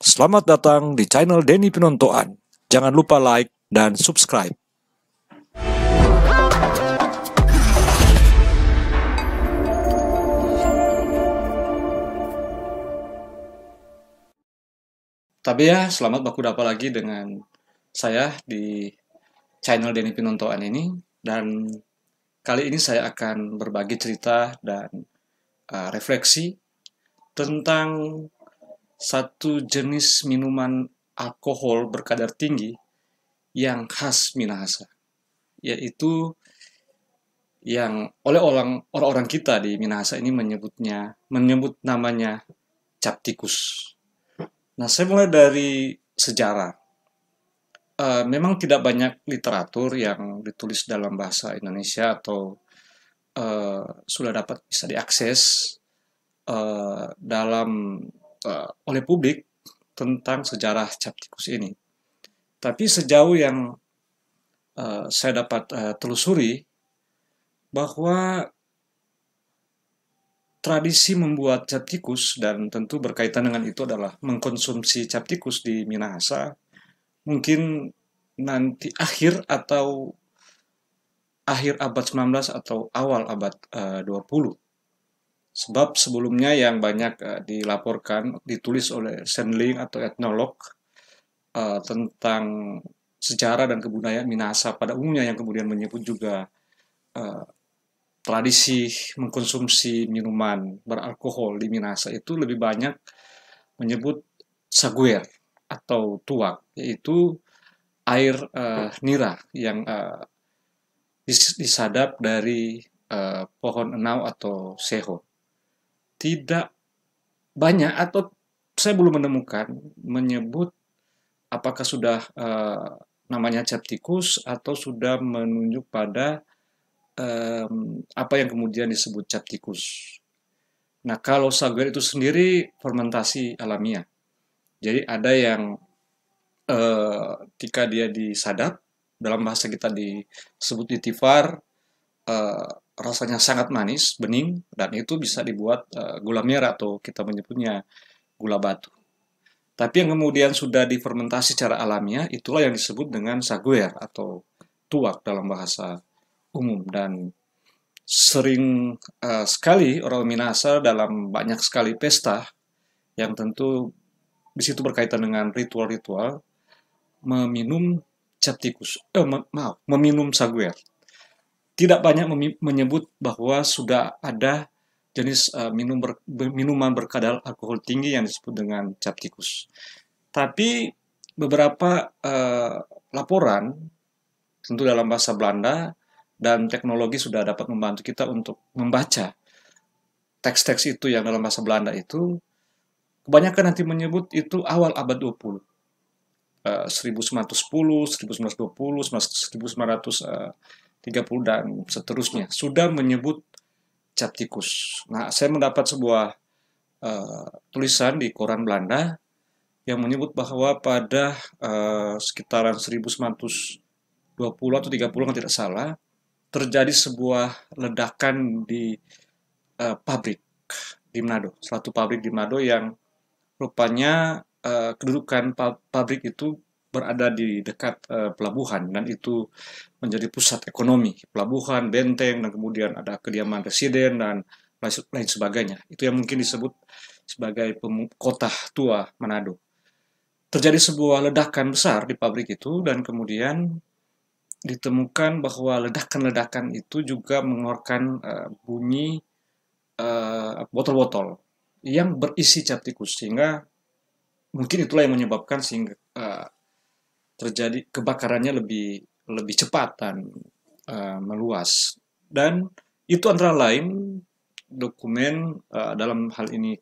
Selamat datang di channel Denny Pinontoan. Jangan lupa like dan subscribe. Tapi ya, selamat baku dapat lagi dengan saya di channel Denny Pinontoan ini. Dan kali ini saya akan berbagi cerita dan refleksi tentang satu jenis minuman alkohol berkadar tinggi yang khas Minahasa, yaitu yang oleh orang-orang kita di Minahasa ini menyebut namanya cap tikus. Nah, saya mulai dari sejarah. Memang tidak banyak literatur yang ditulis dalam bahasa Indonesia atau sudah dapat bisa diakses oleh publik tentang sejarah cap tikus ini. Tapi sejauh yang saya dapat telusuri, bahwa tradisi membuat cap tikus dan tentu berkaitan dengan itu adalah mengkonsumsi cap tikus di Minahasa mungkin nanti akhir abad 19 atau awal abad 20. Sebab sebelumnya yang banyak dilaporkan, ditulis oleh Sandling atau etnolog tentang sejarah dan kebudayaan Minahasa pada umumnya, yang kemudian menyebut juga tradisi mengkonsumsi minuman beralkohol di Minahasa itu lebih banyak menyebut saguer atau tuak, yaitu air nira yang disadap dari pohon enau atau seho. Tidak banyak, atau saya belum menemukan menyebut apakah sudah namanya cap tikus atau sudah menunjuk pada apa yang kemudian disebut cap tikus. Nah, kalau saguer itu sendiri fermentasi alamiah. Jadi ada yang ketika dia disadap, dalam bahasa kita disebut ditifar, rasanya sangat manis, bening, dan itu bisa dibuat gula merah atau kita menyebutnya gula batu. Tapi yang kemudian sudah difermentasi secara alamiah, itulah yang disebut dengan saguer atau tuak dalam bahasa umum. Dan sering sekali orang Minahasa dalam banyak sekali pesta yang tentu di situ berkaitan dengan ritual-ritual meminum cap tikus, meminum saguer. Tidak banyak menyebut bahwa sudah ada jenis minuman berkadar alkohol tinggi yang disebut dengan cap tikus. Tapi beberapa laporan, tentu dalam bahasa Belanda, dan teknologi sudah dapat membantu kita untuk membaca teks-teks itu yang dalam bahasa Belanda itu, kebanyakan nanti menyebut itu awal abad 20. 1910, 1920, 1930 dan seterusnya sudah menyebut cap tikus. Nah, saya mendapat sebuah tulisan di koran Belanda yang menyebut bahwa pada sekitaran 1920 atau 30 kalau tidak salah, terjadi sebuah ledakan di pabrik di Manado, suatu pabrik di Manado yang rupanya kedudukan pabrik itu berada di dekat pelabuhan, dan itu menjadi pusat ekonomi, pelabuhan, benteng, dan kemudian ada kediaman residen dan lain sebagainya. Itu yang mungkin disebut sebagai kota tua Manado. Terjadi sebuah ledakan besar di pabrik itu, dan kemudian ditemukan bahwa ledakan-ledakan itu juga mengeluarkan bunyi botol-botol yang berisi cap tikus, sehingga mungkin itulah yang menyebabkan sehingga terjadi kebakarannya lebih cepat dan meluas. Dan itu antara lain dokumen dalam hal ini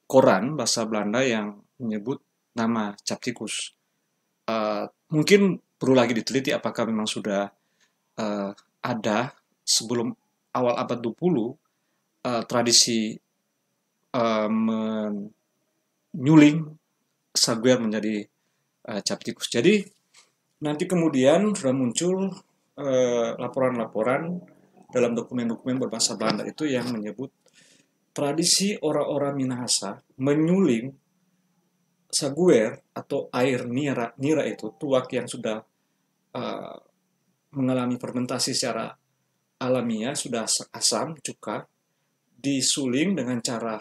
koran bahasa Belanda yang menyebut nama cap tikus. Mungkin perlu lagi diteliti apakah memang sudah ada sebelum awal abad 20 tradisi menyuling saguer menjadi cap tikus. Jadi nanti kemudian sudah muncul laporan-laporan dalam dokumen-dokumen berbahasa Belanda itu yang menyebut tradisi orang-orang Minahasa menyuling saguer atau air nira itu tuak yang sudah uh, mengalami fermentasi secara alamiah, sudah asam, cuka, disuling dengan cara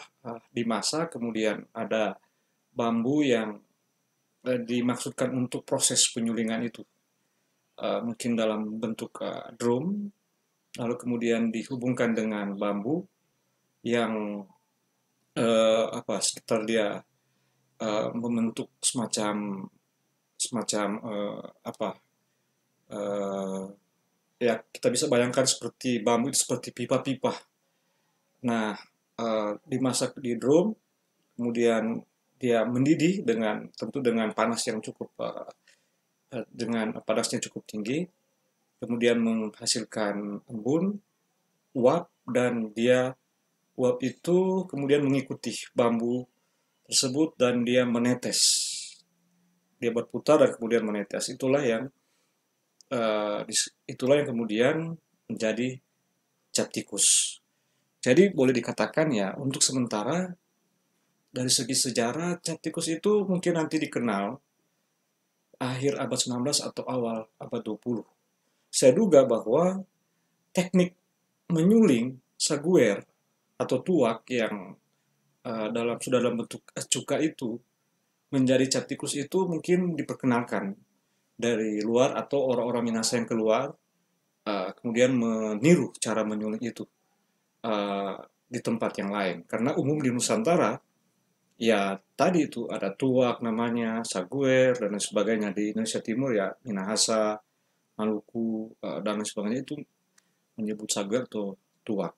dimasak, kemudian ada bambu yang dimaksudkan untuk proses penyulingan itu. Mungkin dalam bentuk drum, lalu kemudian dihubungkan dengan bambu yang sekitar dia membentuk semacam semacam uh, ya kita bisa bayangkan seperti bambu itu seperti pipa-pipa. Nah, dimasak di drum, kemudian dia mendidih dengan tentu dengan panas yang cukup dengan panasnya cukup tinggi, kemudian menghasilkan embun, uap, dan uap itu kemudian mengikuti bambu tersebut dan dia menetes. Dia berputar dan kemudian menetes. Itulah yang kemudian menjadi cap tikus. Jadi boleh dikatakan ya untuk sementara dari segi sejarah cap tikus itu mungkin nanti dikenal akhir abad 19 atau awal abad 20. Saya duga bahwa teknik menyuling saguer atau tuak yang sudah dalam bentuk cuka itu menjadi cap tikus itu mungkin diperkenalkan dari luar atau orang-orang Minahasa yang keluar kemudian meniru cara menyuling itu di tempat yang lain. Karena umum di Nusantara ya tadi itu ada tuak namanya, saguer dan lain sebagainya. Di Indonesia Timur ya Minahasa, Maluku dan lain sebagainya itu menyebut saguer atau tuak.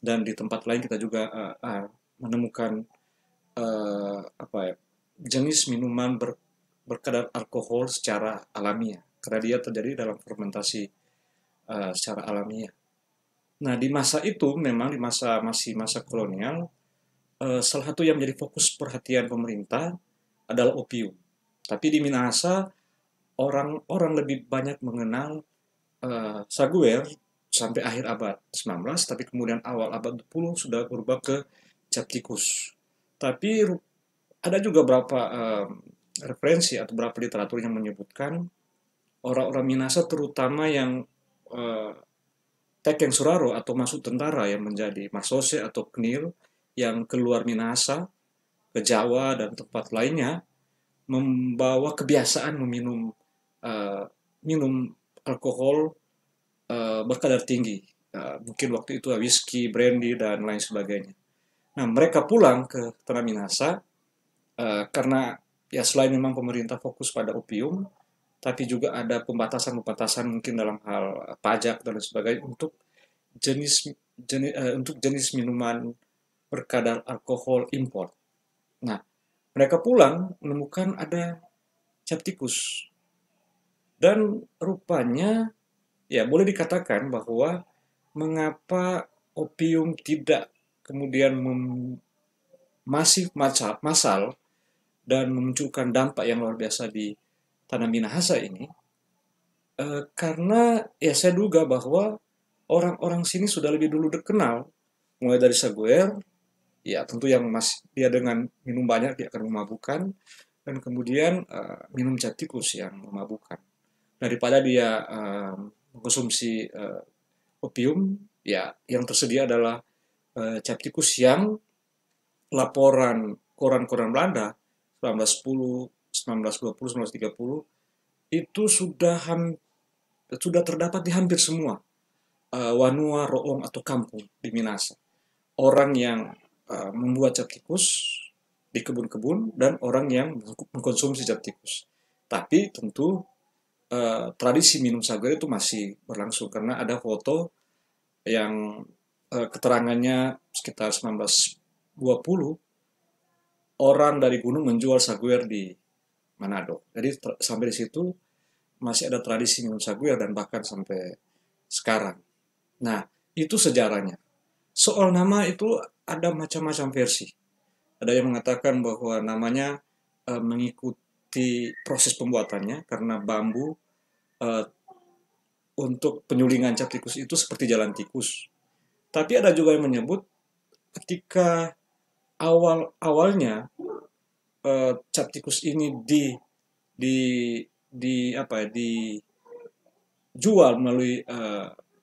Dan di tempat lain kita juga menemukan jenis minuman berkadar alkohol secara alamiah karena dia terjadi dalam fermentasi secara alamiah. Nah, di masa itu memang masih masa kolonial, salah satu yang menjadi fokus perhatian pemerintah adalah opium. Tapi di Minahasa orang-orang lebih banyak mengenal saguer sampai akhir abad 19, tapi kemudian awal abad 20 sudah berubah ke cap tikus. Tapi ada juga beberapa referensi atau beberapa literatur yang menyebutkan orang-orang Minahasa terutama yang Tekeng Suraro atau masuk tentara yang menjadi Masose atau Knil yang keluar Minahasa ke Jawa dan tempat lainnya membawa kebiasaan minum alkohol berkadar tinggi. Mungkin waktu itu whisky, brandy, dan lain sebagainya. Nah, mereka pulang ke tanah Minahasa karena ya selain memang pemerintah fokus pada opium, tapi juga ada pembatasan-pembatasan mungkin dalam hal pajak dan lain sebagainya untuk jenis minuman berkadar alkohol impor. Nah, mereka pulang menemukan ada cap tikus. Dan rupanya ya boleh dikatakan bahwa mengapa opium tidak kemudian masih massal dan memunculkan dampak yang luar biasa di tanah Minahasa ini, karena ya saya duga bahwa orang-orang sini sudah lebih dulu dikenal, mulai dari saguer, ya tentu yang masih dia dengan minum banyak dia akan memabukkan, dan kemudian minum cap tikus yang memabukkan. Daripada dia mengkonsumsi opium, ya yang tersedia adalah cap tikus yang laporan koran-koran Belanda 1910, 1920, 1930 itu sudah terdapat di hampir semua wanua, roong atau kampung di Minahasa. Orang yang membuat cap tikus di kebun-kebun dan orang yang mengkonsumsi cap tikus. Tapi tentu tradisi minum saguer itu masih berlangsung karena ada foto yang keterangannya sekitar 1920 orang dari gunung menjual saguer di Manado. Jadi sampai di situ masih ada tradisi minum saguer dan bahkan sampai sekarang. Nah, itu sejarahnya. Soal nama itu ada macam-macam versi. Ada yang mengatakan bahwa namanya mengikuti proses pembuatannya karena bambu untuk penyulingan cap tikus itu seperti jalan tikus. Tapi ada juga yang menyebut ketika awalnya cap tikus ini di apa ya, dijual melalui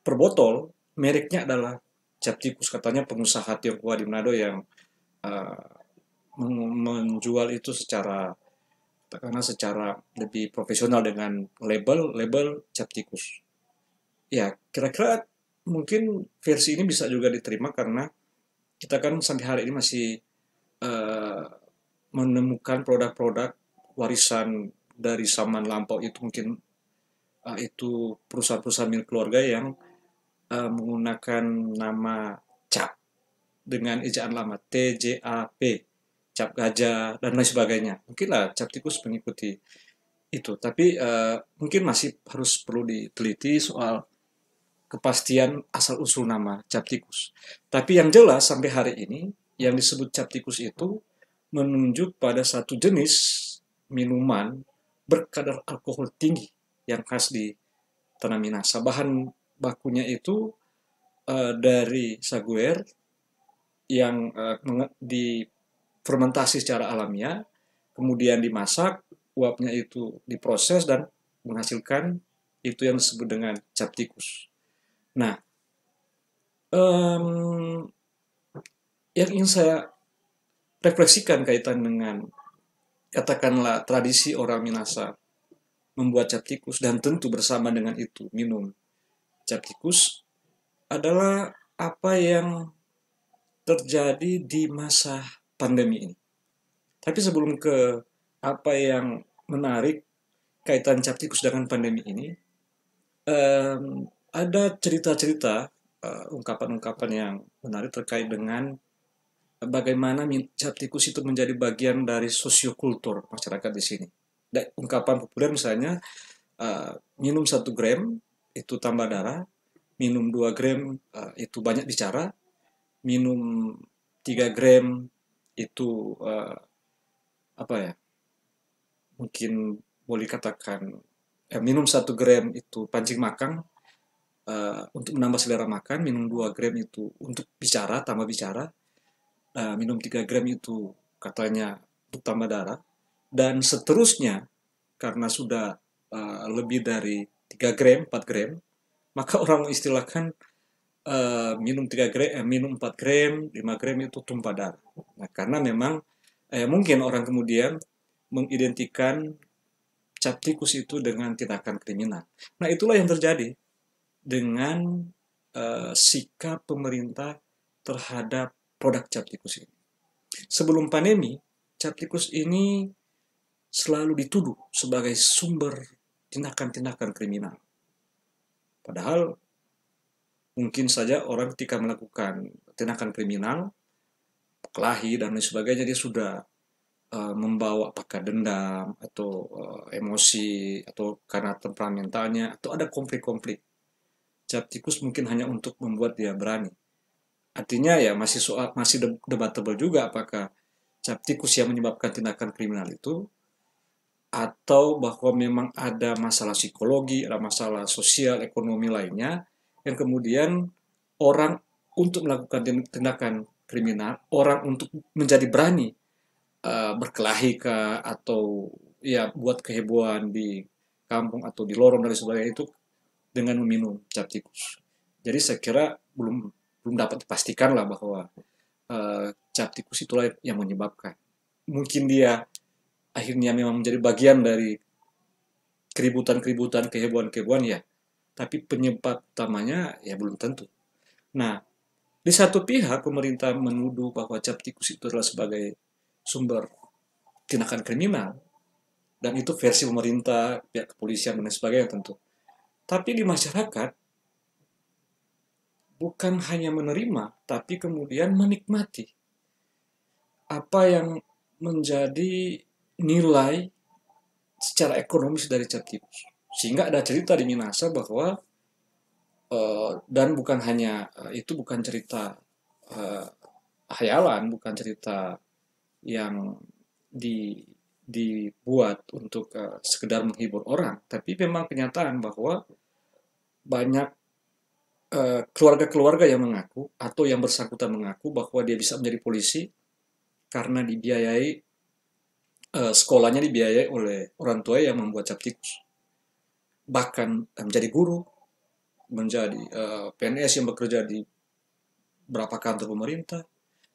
per botol, mereknya adalah cap tikus. Katanya pengusaha Tionghoa di Manado yang eh, menjual itu secara, karena secara lebih profesional dengan label cap tikus. Ya, kira-kira mungkin versi ini bisa juga diterima karena kita kan sampai hari ini masih eh, menemukan produk-produk warisan dari zaman lampau itu, mungkin itu perusahaan-perusahaan milik keluarga yang menggunakan nama cap dengan ejaan lama TJAP, cap gajah dan lain sebagainya. Mungkinlah cap tikus mengikuti itu, tapi mungkin masih harus perlu diteliti soal kepastian asal usul nama cap tikus. Tapi yang jelas sampai hari ini yang disebut cap tikus itu menunjuk pada satu jenis minuman berkadar alkohol tinggi yang khas di Tanah Minahasa. Bahan bakunya itu dari saguer yang difermentasi secara alamiah, kemudian dimasak, uapnya itu diproses dan menghasilkan itu yang disebut dengan cap tikus. Nah, um, yang ingin saya refleksikan kaitan dengan katakanlah tradisi orang Minahasa membuat cap tikus dan tentu bersama dengan itu minum cap tikus adalah apa yang terjadi di masa pandemi ini. Tapi sebelum ke apa yang menarik kaitan cap tikus dengan pandemi ini, ada cerita-cerita, ungkapan-ungkapan yang menarik terkait dengan bagaimana cap tikus itu menjadi bagian dari sosiokultur masyarakat di sini. Dan ungkapan populer misalnya, minum 1 gram itu tambah darah, minum 2 gram itu banyak bicara, minum 3 gram itu apa ya, mungkin boleh katakan minum 1 gram itu pancing makan, untuk menambah selera makan, minum 2 gram itu untuk bicara, tambah bicara, minum 3 gram itu katanya untuk tambah darah, dan seterusnya karena sudah lebih dari 3 gram, 4 gram, maka orang mengistilahkan minum 3 gram, minum 4 gram, 5 gram itu tumpah darah. Nah, karena memang mungkin orang kemudian mengidentikan cap tikus itu dengan tindakan kriminal. Nah, itulah yang terjadi dengan sikap pemerintah terhadap produk cap tikus ini. Sebelum pandemi, cap tikus ini selalu dituduh sebagai sumber tindakan-tindakan kriminal. Padahal mungkin saja orang ketika melakukan tindakan kriminal, kelahi dan lain sebagainya, dia sudah membawa apakah dendam atau emosi atau karena temperamentalnya atau ada konflik-konflik. Cap tikus mungkin hanya untuk membuat dia berani. Artinya ya masih debatable juga apakah cap tikus yang menyebabkan tindakan kriminal itu atau bahwa memang ada masalah psikologi, ada masalah sosial, ekonomi lainnya yang kemudian orang untuk melakukan tindakan kriminal, orang untuk menjadi berani berkelahi kah atau ya buat kehebohan di kampung atau di lorong dan sebagainya itu dengan meminum cap tikus. Jadi saya kira belum belum dapat dipastikan lah bahwa cap tikus itulah yang menyebabkan. Mungkin dia akhirnya memang menjadi bagian dari keributan-keributan, kehebohan-kehebohan ya, tapi penyebab utamanya ya belum tentu. Nah, di satu pihak pemerintah menuduh bahwa cap tikus itu adalah sebagai sumber tindakan kriminal, dan itu versi pemerintah, pihak kepolisian dan sebagainya tentu. Tapi di masyarakat bukan hanya menerima, tapi kemudian menikmati apa yang menjadi nilai secara ekonomis dari cap tikus. Sehingga ada cerita di Minahasa bahwa dan bukan hanya itu bukan cerita uh, hayalan, bukan cerita yang dibuat untuk sekedar menghibur orang, tapi memang kenyataan bahwa banyak keluarga-keluarga yang mengaku atau yang bersangkutan mengaku bahwa dia bisa menjadi polisi karena dibiayai sekolahnya dibiayai oleh orang tua yang membuat cap tikus. Bahkan menjadi guru, menjadi PNS yang bekerja di berapa kantor pemerintah,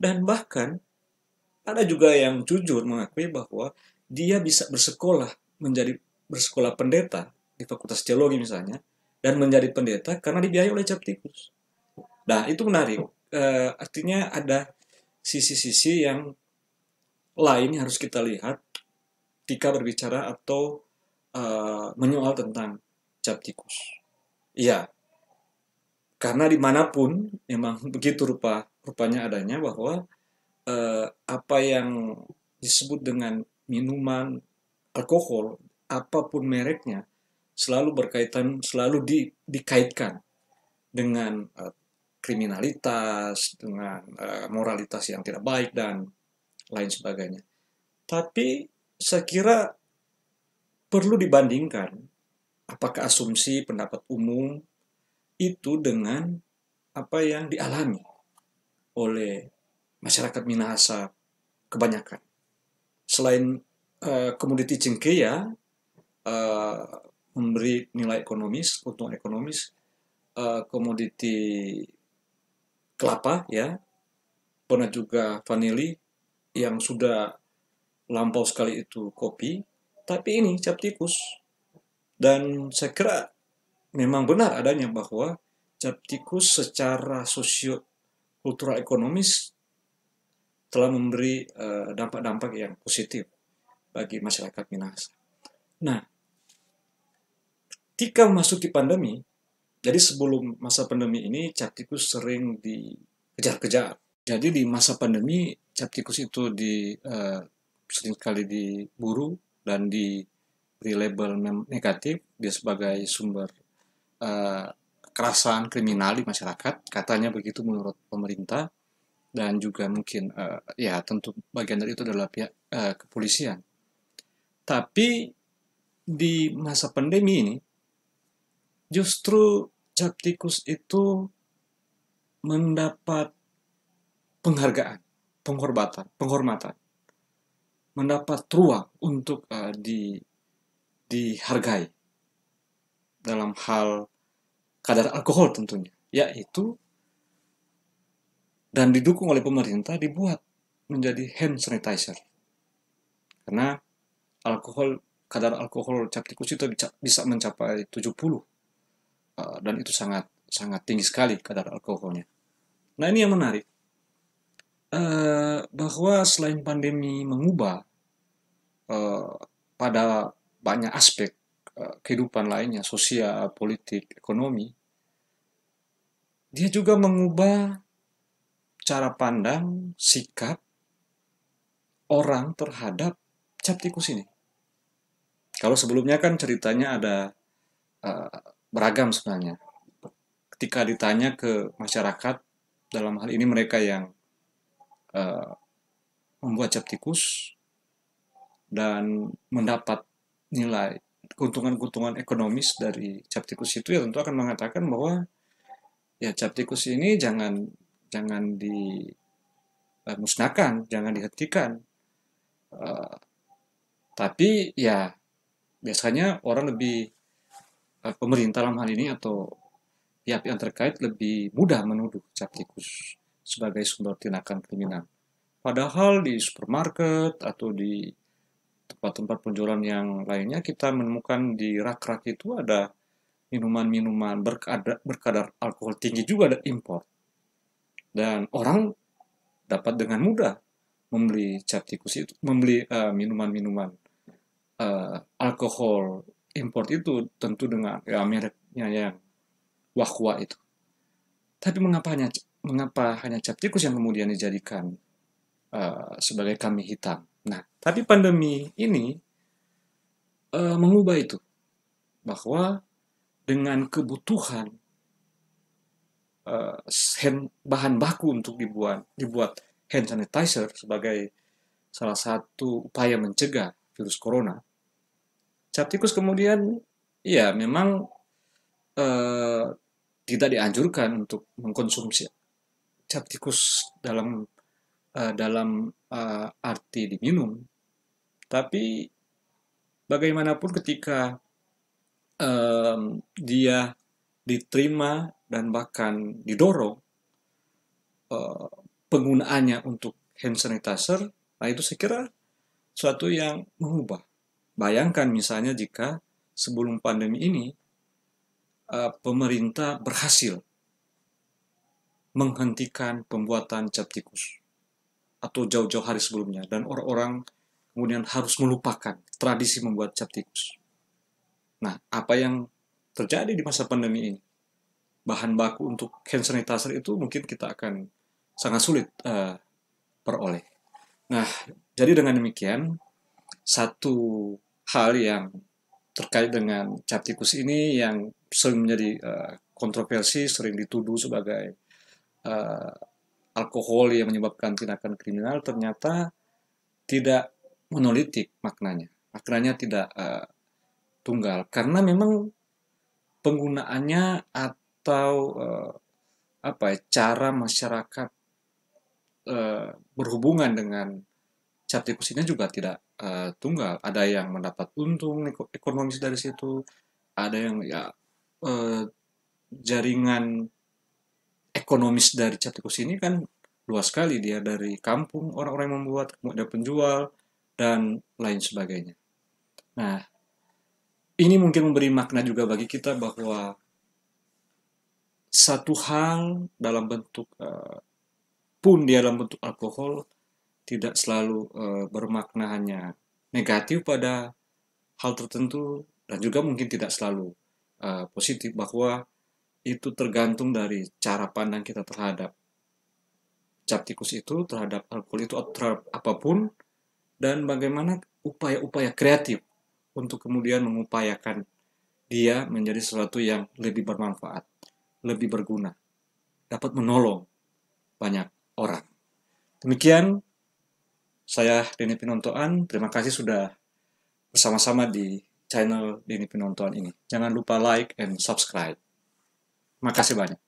dan bahkan ada juga yang jujur mengakui bahwa dia bisa bersekolah pendeta di Fakultas Teologi misalnya, dan menjadi pendeta karena dibiayai oleh cap tikus. Nah, itu menarik. Artinya ada sisi-sisi yang lain yang harus kita lihat ketika berbicara atau menyoal tentang cap tikus. Iya, karena dimanapun memang begitu rupanya adanya bahwa apa yang disebut dengan minuman alkohol, apapun mereknya, selalu dikaitkan dengan kriminalitas, dengan moralitas yang tidak baik, dan lain sebagainya. Tapi saya kira perlu dibandingkan apakah asumsi pendapat umum itu dengan apa yang dialami oleh masyarakat Minahasa kebanyakan. Selain komoditi cengkeh memberi nilai ekonomis, keuntungan ekonomis, komoditi kelapa ya, pernah juga vanili, yang sudah lampau sekali itu kopi, tapi ini cap tikus. Dan saya kira memang benar adanya bahwa cap tikus secara sosio kultural ekonomis telah memberi dampak-dampak yang positif bagi masyarakat Minahasa. Nah, ketika memasuki pandemi, jadi sebelum masa pandemi ini cap tikus sering dikejar-kejar. Jadi di masa pandemi cap tikus itu sering sekali diburu dan diberi label negatif, dia sebagai sumber kekerasan kriminal di masyarakat, katanya begitu menurut pemerintah, dan juga mungkin ya tentu bagian dari itu adalah pihak kepolisian. Tapi di masa pandemi ini justru cap tikus itu mendapat penghargaan, penghormatan, mendapat ruang untuk dihargai dalam hal kadar alkohol tentunya, yaitu dan didukung oleh pemerintah dibuat menjadi hand sanitizer. Karena kadar alkohol cap tikus itu bisa mencapai 70, dan itu sangat sangat tinggi sekali kadar alkoholnya. Nah, ini yang menarik, bahwa selain pandemi mengubah pada banyak aspek kehidupan lainnya, sosial, politik, ekonomi, dia juga mengubah cara pandang, sikap orang terhadap cap tikus ini. Kalau sebelumnya kan ceritanya ada beragam sebenarnya. Ketika ditanya ke masyarakat, dalam hal ini mereka yang membuat cap tikus dan mendapat nilai keuntungan-keuntungan ekonomis dari cap tikus itu, ya tentu akan mengatakan bahwa ya cap tikus ini jangan dimusnahkan, jangan dihentikan. Tapi ya biasanya orang lebih pemerintah dalam hal ini atau pihak yang terkait lebih mudah menuduh cap tikus sebagai sumber tindakan kriminal. Padahal di supermarket atau di tempat-tempat penjualan yang lainnya kita menemukan di rak-rak itu ada minuman-minuman berkadar alkohol tinggi juga dan impor. Dan orang dapat dengan mudah membeli cap tikus itu, membeli minuman-minuman alkohol impor itu, tentu dengan mereknya yang wah-wah itu. Tapi mengapa hanya cap tikus yang kemudian dijadikan sebagai kambing hitam? Nah, tapi pandemi ini mengubah itu, bahwa dengan kebutuhan bahan baku untuk dibuat hand sanitizer sebagai salah satu upaya mencegah virus corona, cap tikus kemudian ya memang tidak dianjurkan untuk mengkonsumsi cap tikus dalam arti diminum, Tapi bagaimanapun ketika dia diterima dan bahkan didorong eh, penggunaannya untuk hand sanitizer, nah itu saya kira suatu yang mengubah. Bayangkan misalnya jika sebelum pandemi ini pemerintah berhasil menghentikan pembuatan cap tikus atau jauh-jauh hari sebelumnya dan orang-orang kemudian harus melupakan tradisi membuat cap tikus. Nah, apa yang terjadi di masa pandemi ini? Bahan baku untuk hand sanitizer itu mungkin kita akan sangat sulit peroleh. Nah, jadi dengan demikian, satu hal yang terkait dengan cap tikus ini yang sering menjadi kontroversi, sering dituduh sebagai uh, alkohol yang menyebabkan tindakan kriminal, ternyata tidak monolitik maknanya. Maknanya tidak tunggal, karena memang penggunaannya atau apa ya, cara masyarakat berhubungan dengan cap tikus ini juga tidak tunggal. Ada yang mendapat untung ekonomis dari situ, ada yang ya eh, jaringan ekonomis dari cap tikus ini kan luas sekali, dia dari kampung orang-orang yang membuat, kemudian penjual dan lain sebagainya. Nah, ini mungkin memberi makna juga bagi kita bahwa satu hal dalam bentuk pun dia dalam bentuk alkohol tidak selalu bermakna hanya negatif pada hal tertentu dan juga mungkin tidak selalu positif, bahwa itu tergantung dari cara pandang kita terhadap cap tikus itu, terhadap alkohol itu, atau terhadap apapun, dan bagaimana upaya-upaya kreatif untuk kemudian mengupayakan dia menjadi sesuatu yang lebih bermanfaat, lebih berguna, dapat menolong banyak orang. Demikian, saya Denny Pinontoan. Terima kasih sudah bersama-sama di channel Denny Pinontoan ini. Jangan lupa like and subscribe. Terima kasih banyak.